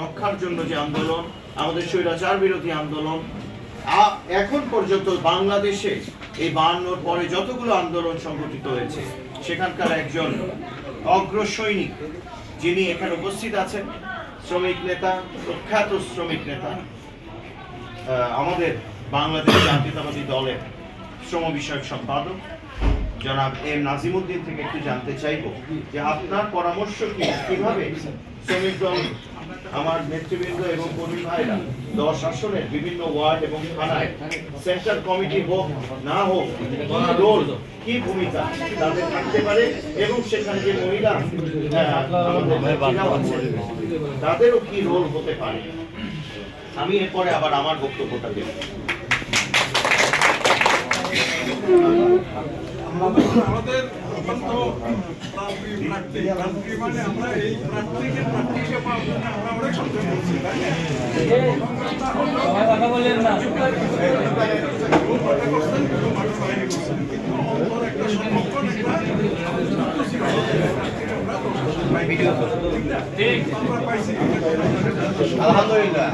রক্ষার জন্য যে আন্দোলন, আমাদের স্বৈরাচার বিরোধী আন্দোলন, এখন পর্যন্ত বাংলাদেশে এই 52 পরে যতগুলো আন্দোলন সংগঠিত হয়েছে সেখানকার একজন অগ্রসৈনিক যিনি এখানে উপস্থিত আছেন, শ্রমিক নেতা, প্রখ্যাত শ্রমিক নেতা, আমাদের বাংলাদেশ জাতীয়তাবাদী দলের শ্রম বিষয়ক সম্পাদক জনাব এম নাজিমুদ্দিন থেকে একটু জানতে চাইব যে আপনার পরামর্শ কিভাবে শ্রমিক দল, আমার নেতৃবৃন্দ এবং কর্মী ভাইরা 10 আসনের বিভিন্ন ওয়ার্ড এবং থানায় সেন্টার কমিটি হোক না হোক, রোল কি ভূমিকা তাদের থাকতে পারে এবং সেখানে যে মহিলা তাদেরও কি রোল হতে পারে। আমি এরপরে আবার আমার বক্তব্যটা দেব। আমাদের মানে আমরা এই প্রার্থীকে আমরা অনেক সন্দেহ করছি, তাই না? একটা সংরক্ষণ আমরা পাইছি আলহামদুলিল্লাহ।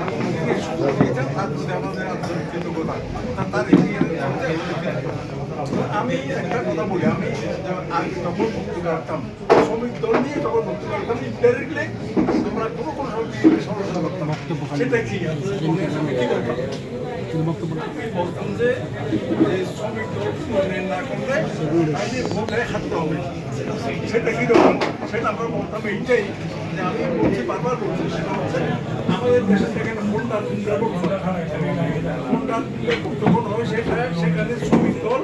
আমাদের আন্তরিক কৃতজ্ঞতা। আমি একটা কথা বলি, আমি যখন ভক্তি করতাম শ্রমিক দল নিয়ে যখন ভক্তি করতাম ইনডাইরেক্টলি আমরা কোনো সমালোচনা করতাম, সেটা কি বলতাম যে শ্রমিক দল না করলে আইনে ভোটে হাঁটতে হবে। সেটা কিরকম সেটা আমরা বলতাম এইটাই যে আমি বলছি, বারবার বলছি, সেটা হচ্ছে আমাদের দেশে যেখানে ফোনটা যখন হয় সেখানে শ্রমিক দল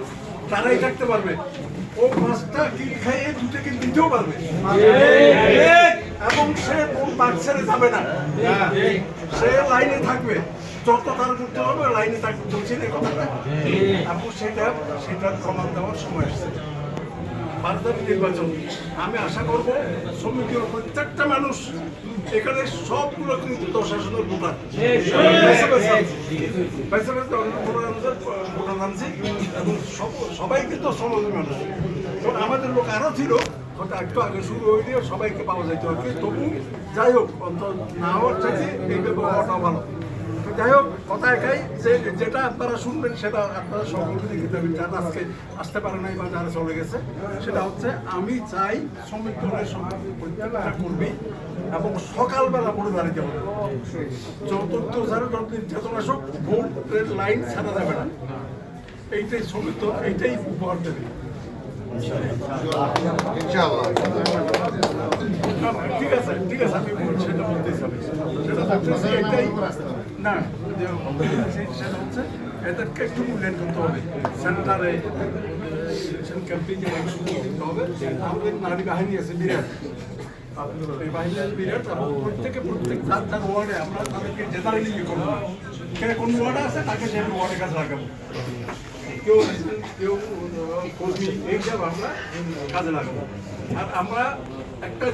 তারাই থাকতে পারবে, ও মাছটা কিল খাইয়ে দুটো কিল দিতেও পারবে এবং সে কোন বাদ ছেড়ে যাবে না, সে লাইনে থাকবে, যত তার করতে হবে লাইনে থাকবে, বলছি না কথাটা। এবং সেটার প্রমাণ দেওয়ার সময় আসছে। ভারতের নির্বাচন আমি আশা করব শ্রমিকের প্রত্যেকটা মানুষ এখানে সবগুলো কিন্তু 10 আসনের ভোটার ভোটার আনছি এবং সবাই কিন্তু শ্রমিক মানুষ। এবং আমাদের লোক আরও ছিল, ওটা একটু আগে শুরু হয়ে দিয়ে সবাইকে পাওয়া যাইতে হবে, তবু যাই হোক অন্তত না হওয়ার চাইতে এই ব্যবহারটা ভালো। যাই হোক, কথা একাই যে যেটা আপনারা শুনবেন সেটা আপনারা সকলকে দেখে যাবেন, যারা আজকে আসতে পারে নাই বা যারা চলে গেছে, সেটা হচ্ছে আমি চাই শ্রমিক দলের প্রত্যেকটা কর্মী এবং সকালবেলা ভোটে দাঁড়িয়ে যাবে, যত যারা যত নির্যাতন আসুক ভোটের লাইন ছাড়া যাবে না, এইটাই শ্রমিক দল এইটাই উপহার দেবে। ঠিক আছে আমি সেটা বলতেই চাই, সেটা বলতেছি এটাই না, সেটা হচ্ছে এদেরকে একটু মূল্যায়ন করতে হবে, সেন্টারে ক্যাম্পিংয়ে দিতে হবে। আমাদের নারী বাহিনী আছে বিরাট, এই বাহিনীর বিরাট, এবং প্রত্যেক যার ওয়ার্ডে আমরা তাদেরকে জেনারেলি করবো, কে কোন ওয়ার্ডে আছে তাকে সেই ওয়ার্ডের কাছে লাগাবো, কেউ কর্মী এইসব আমরা কাজে লাগাবো। আর আমরা একটা